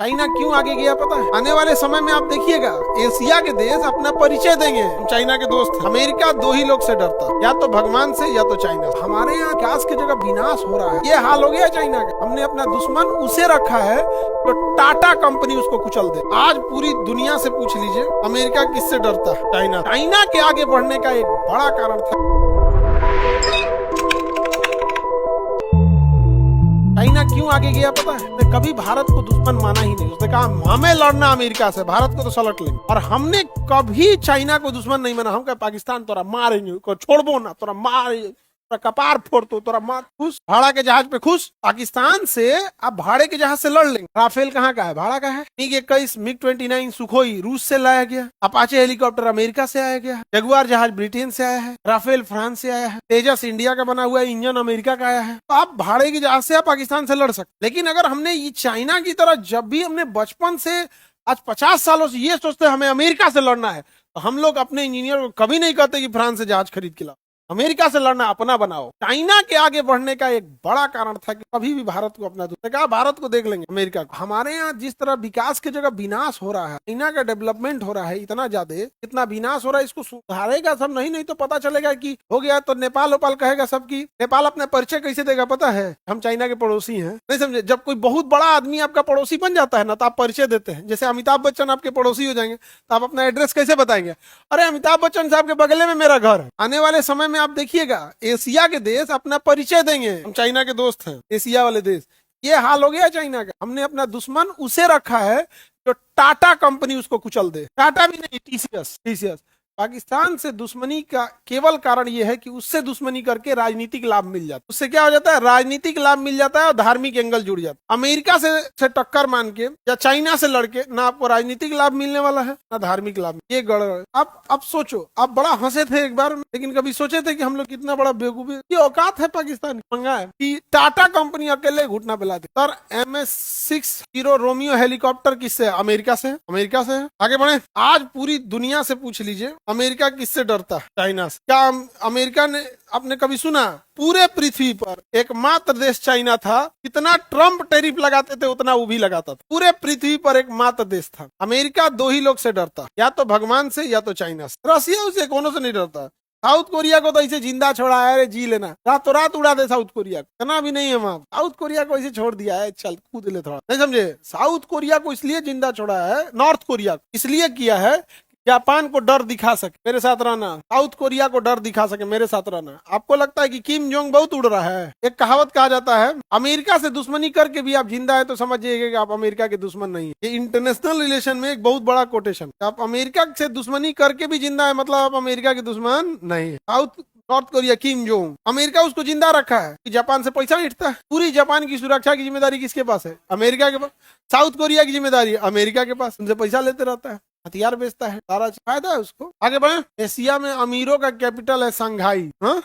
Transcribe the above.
China क्यों आगे गया पता है? आने वाले समय में आप देखिएगा एशिया के देश अपना परिचय देंगे हम चाइना के दोस्त हैं। अमेरिका दो ही लोग से डरता है, या तो भगवान से या तो चाइना से। हमारे यहाँ विकास की जगह विनाश हो रहा है, ये हाल हो गया चाइना का। हमने अपना दुश्मन उसे रखा है तो टाटा कंपनी उसको कुचल दे। आज पूरी दुनिया से पूछ लीजिए अमेरिका किससे डरता है? चाइना। चाइना के आगे बढ़ने का एक बड़ा कारण था चाइना क्यों आगे गया पता है? उसने कभी भारत को दुश्मन माना ही नहीं। उसने कहा हमें लड़ना अमेरिका से, भारत को तो सलट लेंगे। और हमने कभी चाइना को दुश्मन नहीं माना। हम कहे पाकिस्तान तोरा मारेंगे, छोड़बो ना, तोरा मार कपार फोड़ तो तोरा मार। खुश भाड़ा के जहाज पे खुश। पाकिस्तान से आप भाड़े के जहाज से लड़ लेंगे। राफेल कहाँ का है? भाड़ा का है। MiG-21 MiG-29 सुखोई रूस से लाया गया। अपाचे हेलीकॉप्टर अमेरिका से आया गया। जगुआर जहाज ब्रिटेन से आया है। राफेल फ्रांस से आया है। तेजस इंडिया का बना हुआ इंजन अमेरिका का आया है। तो आप भाड़े के जहाज से आप पाकिस्तान से लड़ सकते। लेकिन अगर हमने ये चाइना की तरह जब भी हमने बचपन से आज 50 सालों से ये सोचते हमें अमेरिका से लड़ना है, तो हम लोग अपने इंजीनियर को कभी नहीं कहते कि फ्रांस से जहाज खरीद के लाओ। अमेरिका से लड़ना अपना बनाओ। चाइना के आगे बढ़ने का एक बड़ा कारण था कि कभी भी भारत को अपना दूसरे कहा भारत को देख लेंगे अमेरिका को। हमारे यहाँ जिस तरह विकास की जगह विनाश हो रहा है, चाइना का डेवलपमेंट हो रहा है इतना ज्यादा, इतना विनाश हो रहा है, इसको सुधारेगा सब नहीं तो पता चलेगा कि हो गया तो नेपाल ओपाल कहेगा सबकी। नेपाल अपना परिचय कैसे देगा पता है? हम चाइना के पड़ोसी हैं। नहीं समझे? जब कोई बहुत बड़ा आदमी आपका पड़ोसी बन जाता है ना, तो आप परिचय देते हैं। जैसे अमिताभ बच्चन आपके पड़ोसी हो जाएंगे तो आप अपना एड्रेस कैसे बताएंगे? अरे अमिताभ बच्चन साहब के बगले में मेरा घर है। आने वाले समय में आप देखिएगा एशिया के देश अपना परिचय देंगे हम चाइना के दोस्त हैं। एशिया वाले देश, ये हाल हो गया चाइना का। हमने अपना दुश्मन उसे रखा है जो टाटा कंपनी उसको कुचल दे। टाटा भी नहीं, टीसीएस। पाकिस्तान से दुश्मनी का केवल कारण यह है कि उससे दुश्मनी करके राजनीतिक लाभ मिल जाता है। उससे क्या हो जाता है? राजनीतिक लाभ मिल जाता है और धार्मिक एंगल जुड़ जाता है। अमेरिका से टक्कर मान के या चाइना से लड़के ना आपको राजनीतिक लाभ मिलने वाला है ना धार्मिक लाभ। ये गड़बड़। अब सोचो, आप बड़ा हंसे थे एक बार, लेकिन कभी सोचे थे कि हम लोग कितना बड़ा बेवकूफ? ये औकात है पाकिस्तान मंगा है कि टाटा कंपनी अकेले घुटना पिला दे। सर MS-6 हीरो रोमियो हेलीकॉप्टर किससे? अमेरिका से। आगे बढ़े। आज पूरी दुनिया से पूछ लीजिए अमेरिका किससे डरता है? चाइना से। क्या अमेरिका ने, आपने कभी सुना पूरे पृथ्वी पर एकमात्र देश चाइना था? कितना ट्रम्प टैरिफ लगाते थे उतना वो भी लगाता था। पूरे पृथ्वी पर एकमात्र देश था। अमेरिका दो ही लोग से डरता, या तो भगवान से या तो चाइना से। रसिया उसे कोनो से नहीं डरता। साउथ कोरिया को तो ऐसे जिंदा छोड़ा है, जी लेना, रातों रात उड़ा दे साउथ कोरिया को। इतना भी नहीं है वहां। साउथ कोरिया को ऐसे छोड़ दिया है, चल कूद ले थोड़ा। नहीं समझे? साउथ कोरिया को इसलिए जिंदा छोड़ा है, नॉर्थ कोरिया को इसलिए किया है जापान को डर दिखा सके मेरे साथ रहना, साउथ कोरिया को डर दिखा सके मेरे साथ रहना। आपको लगता है कि किम जोंग बहुत उड़ रहा है? एक कहावत कहा जाता है, अमेरिका से दुश्मनी करके भी आप जिंदा है तो समझिएगा कि आप अमेरिका के दुश्मन नहीं है। ये इंटरनेशनल रिलेशन में एक बहुत बड़ा कोटेशन। आप अमेरिका से दुश्मनी करके भी जिंदा है मतलब आप अमेरिका के दुश्मन नहीं है। North Korea Kim Jong, America उसको जिंदा रखा है कि जापान से पैसा इठता है। पूरी जापान की सुरक्षा की जिम्मेदारी किसके पास है? अमेरिका के पास। साउथ कोरिया की जिम्मेदारी अमेरिका के पास, उनसे पैसा लेते रहता है, हथियार बेचता है, सारा फायदा है उसको। आगे बढ़े। एशिया में अमीरों का कैपिटल है शंघाई। हाँ,